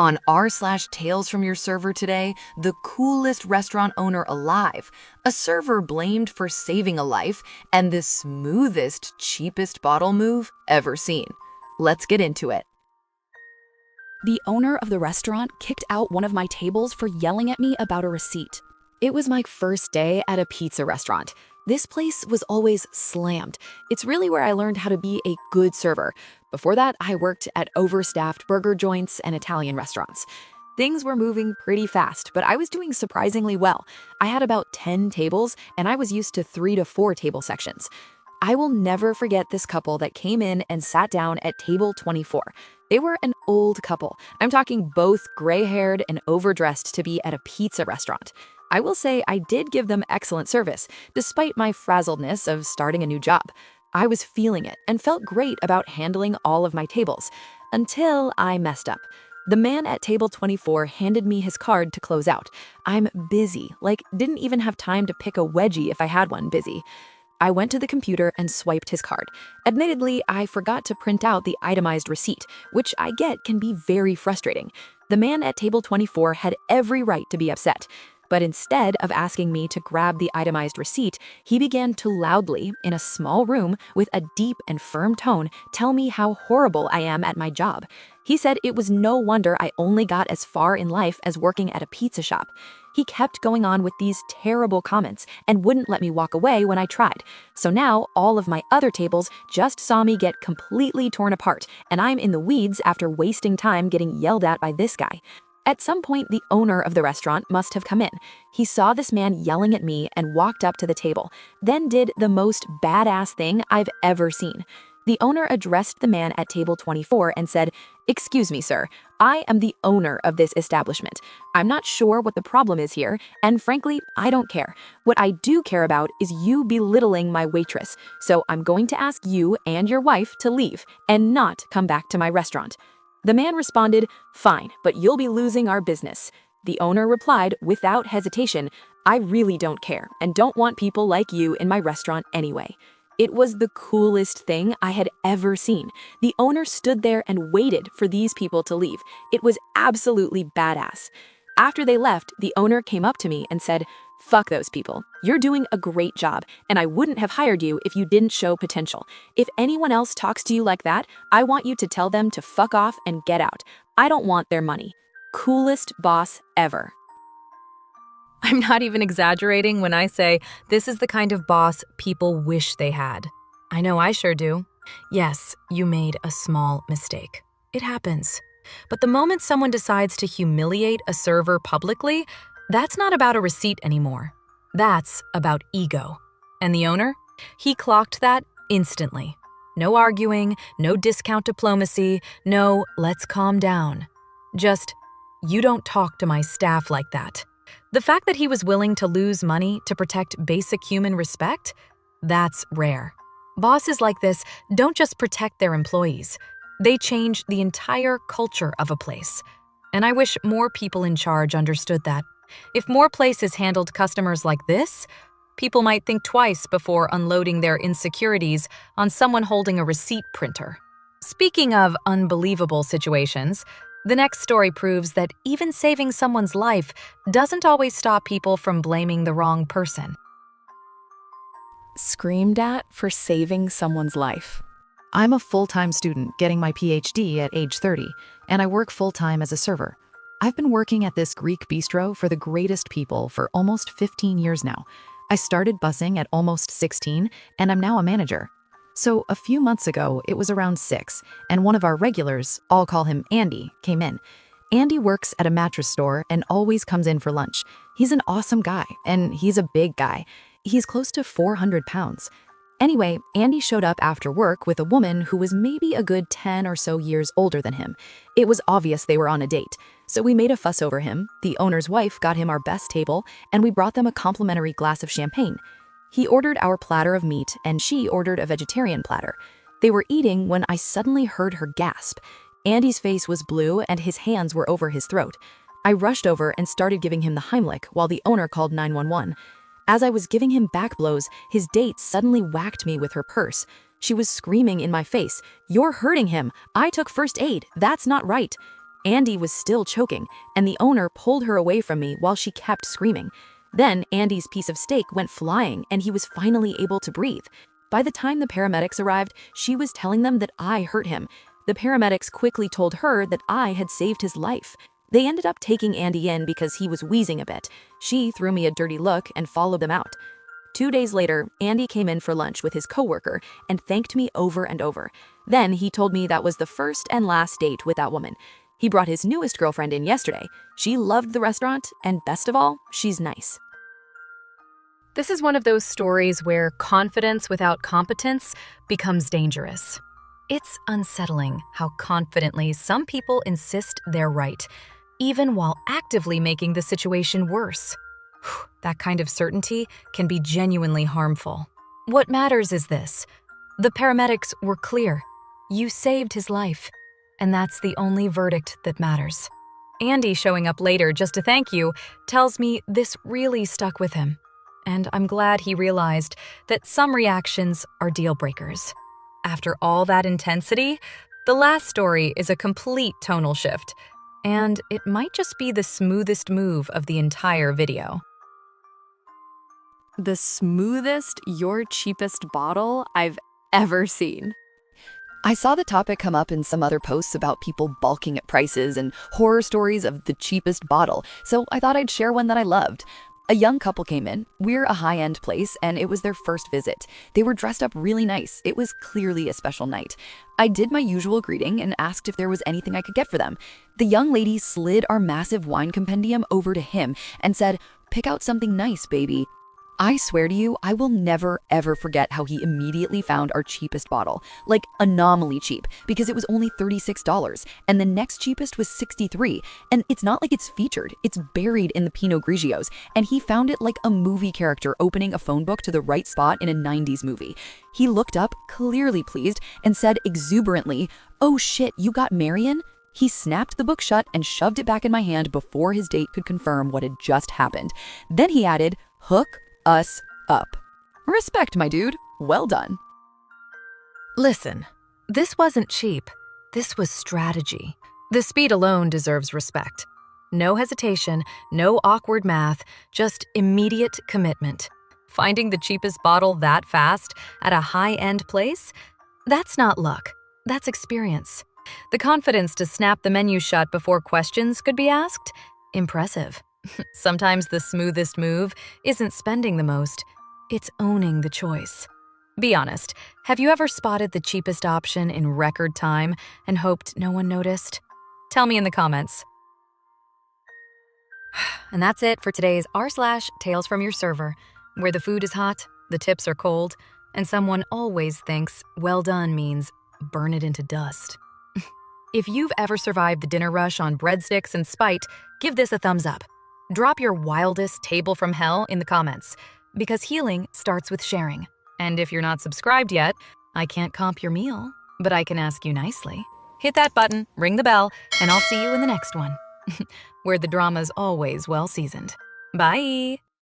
On r/Tales from Your Server today, the coolest restaurant owner alive, a server blamed for saving a life, and the smoothest, cheapest bottle move ever seen. Let's get into it. The owner of the restaurant kicked out one of my tables for yelling at me about a receipt. It was my first day at a pizza restaurant. This place was always slammed. It's really where I learned how to be a good server. Before that, I worked at overstaffed burger joints and Italian restaurants. Things were moving pretty fast, but I was doing surprisingly well. I had about 10 tables, and I was used to 3 to 4 table sections. I will never forget this couple that came in and sat down at table 24. They were an old couple. I'm talking both gray-haired and overdressed to be at a pizza restaurant. I will say I did give them excellent service, despite my frazzledness of starting a new job. I was feeling it and felt great about handling all of my tables, until I messed up. The man at table 24 handed me his card to close out. I'm busy, like didn't even have time to pick a wedgie if I had one busy. I went to the computer and swiped his card. Admittedly, I forgot to print out the itemized receipt, which I get can be very frustrating. The man at table 24 had every right to be upset. But instead of asking me to grab the itemized receipt, he began to loudly, in a small room with a deep and firm tone, tell me how horrible I am at my job. He said it was no wonder I only got as far in life as working at a pizza shop. He kept going on with these terrible comments and wouldn't let me walk away when I tried. So now all of my other tables just saw me get completely torn apart, and I'm in the weeds after wasting time getting yelled at by this guy. At some point, the owner of the restaurant must have come in. He saw this man yelling at me and walked up to the table, then did the most badass thing I've ever seen. The owner addressed the man at table 24 and said, "Excuse me, sir, I am the owner of this establishment. I'm not sure what the problem is here, and frankly, I don't care. What I do care about is you belittling my waitress, so I'm going to ask you and your wife to leave and not come back to my restaurant." The man responded, "Fine, but you'll be losing our business." The owner replied without hesitation, "I really don't care and don't want people like you in my restaurant anyway." It was the coolest thing I had ever seen. The owner stood there and waited for these people to leave. It was absolutely badass. After they left, the owner came up to me and said, "Fuck those people. You're doing a great job, and I wouldn't have hired you if you didn't show potential. If anyone else talks to you like that, I want you to tell them to fuck off and get out. I don't want their money." Coolest boss ever. I'm not even exaggerating when I say this is the kind of boss people wish they had. I know I sure do. Yes, you made a small mistake. It happens. But the moment someone decides to humiliate a server publicly, that's not about a receipt anymore. That's about ego. And the owner? He clocked that instantly. No arguing, no discount diplomacy, no let's calm down. Just, you don't talk to my staff like that. The fact that he was willing to lose money to protect basic human respect, that's rare. Bosses like this don't just protect their employees. They change the entire culture of a place. And I wish more people in charge understood that. If more places handled customers like this, people might think twice before unloading their insecurities on someone holding a receipt printer. Speaking of unbelievable situations, the next story proves that even saving someone's life doesn't always stop people from blaming the wrong person. Screamed at for saving someone's life. I'm a full-time student getting my PhD at age 30, and I work full-time as a server. I've been working at this Greek bistro for the greatest people for almost 15 years now. I started bussing at almost 16, and I'm now a manager. So a few months ago, it was around 6, and one of our regulars, I'll call him Andy, came in. Andy works at a mattress store and always comes in for lunch. He's an awesome guy, and he's a big guy. He's close to 400 pounds. Anyway, Andy showed up after work with a woman who was maybe a good 10 or so years older than him. It was obvious they were on a date, so we made a fuss over him. The owner's wife got him our best table, and we brought them a complimentary glass of champagne. He ordered our platter of meat, and she ordered a vegetarian platter. They were eating when I suddenly heard her gasp. Andy's face was blue, and his hands were over his throat. I rushed over and started giving him the Heimlich while the owner called 911. As I was giving him back blows, his date suddenly whacked me with her purse. She was screaming in my face, "You're hurting him. I took first aid. That's not right." Andy was still choking, and the owner pulled her away from me while she kept screaming. Then Andy's piece of steak went flying, and he was finally able to breathe. By the time the paramedics arrived, she was telling them that I hurt him. The paramedics quickly told her that I had saved his life. They ended up taking Andy in because he was wheezing a bit. She threw me a dirty look and followed them out. 2 days later, Andy came in for lunch with his coworker and thanked me over and over. Then he told me that was the first and last date with that woman. He brought his newest girlfriend in yesterday. She loved the restaurant, and best of all, she's nice. This is one of those stories where confidence without competence becomes dangerous. It's unsettling how confidently some people insist they're right, even while actively making the situation worse. That kind of certainty can be genuinely harmful. What matters is this: the paramedics were clear. You saved his life, and that's the only verdict that matters. Andy showing up later just to thank you tells me this really stuck with him. And I'm glad he realized that some reactions are deal breakers. After all that intensity, the last story is a complete tonal shift, and it might just be the smoothest move of the entire video. The smoothest, your cheapest bottle I've ever seen. I saw the topic come up in some other posts about people balking at prices and horror stories of the cheapest bottle, so I thought I'd share one that I loved. A young couple came in. We're a high-end place, and it was their first visit. They were dressed up really nice. It was clearly a special night. I did my usual greeting and asked if there was anything I could get for them. The young lady slid our massive wine compendium over to him and said, "Pick out something nice, baby." I swear to you, I will never, ever forget how he immediately found our cheapest bottle. Like, anomaly cheap, because it was only $36, and the next cheapest was $63. And it's not like it's featured, it's buried in the Pinot Grigios, and he found it like a movie character opening a phone book to the right spot in a 90s movie. He looked up, clearly pleased, and said exuberantly, "Oh shit, you got Marion?" He snapped the book shut and shoved it back in my hand before his date could confirm what had just happened. Then he added, "Hook us up." Respect, my dude. Well done. Listen, this wasn't cheap. This was strategy. The speed alone deserves respect. No hesitation, no awkward math, just immediate commitment. Finding the cheapest bottle that fast at a high-end place? That's not luck. That's experience. The confidence to snap the menu shut before questions could be asked? Impressive. Sometimes the smoothest move isn't spending the most, it's owning the choice. Be honest, have you ever spotted the cheapest option in record time and hoped no one noticed? Tell me in the comments. And that's it for today's r/Tales from Your Server, where the food is hot, the tips are cold, and someone always thinks well done means burn it into dust. If you've ever survived the dinner rush on breadsticks and spite, give this a thumbs up. Drop your wildest table from hell in the comments, because healing starts with sharing. And if you're not subscribed yet, I can't comp your meal, but I can ask you nicely. Hit that button, ring the bell, and I'll see you in the next one, where the drama's always well seasoned. Bye!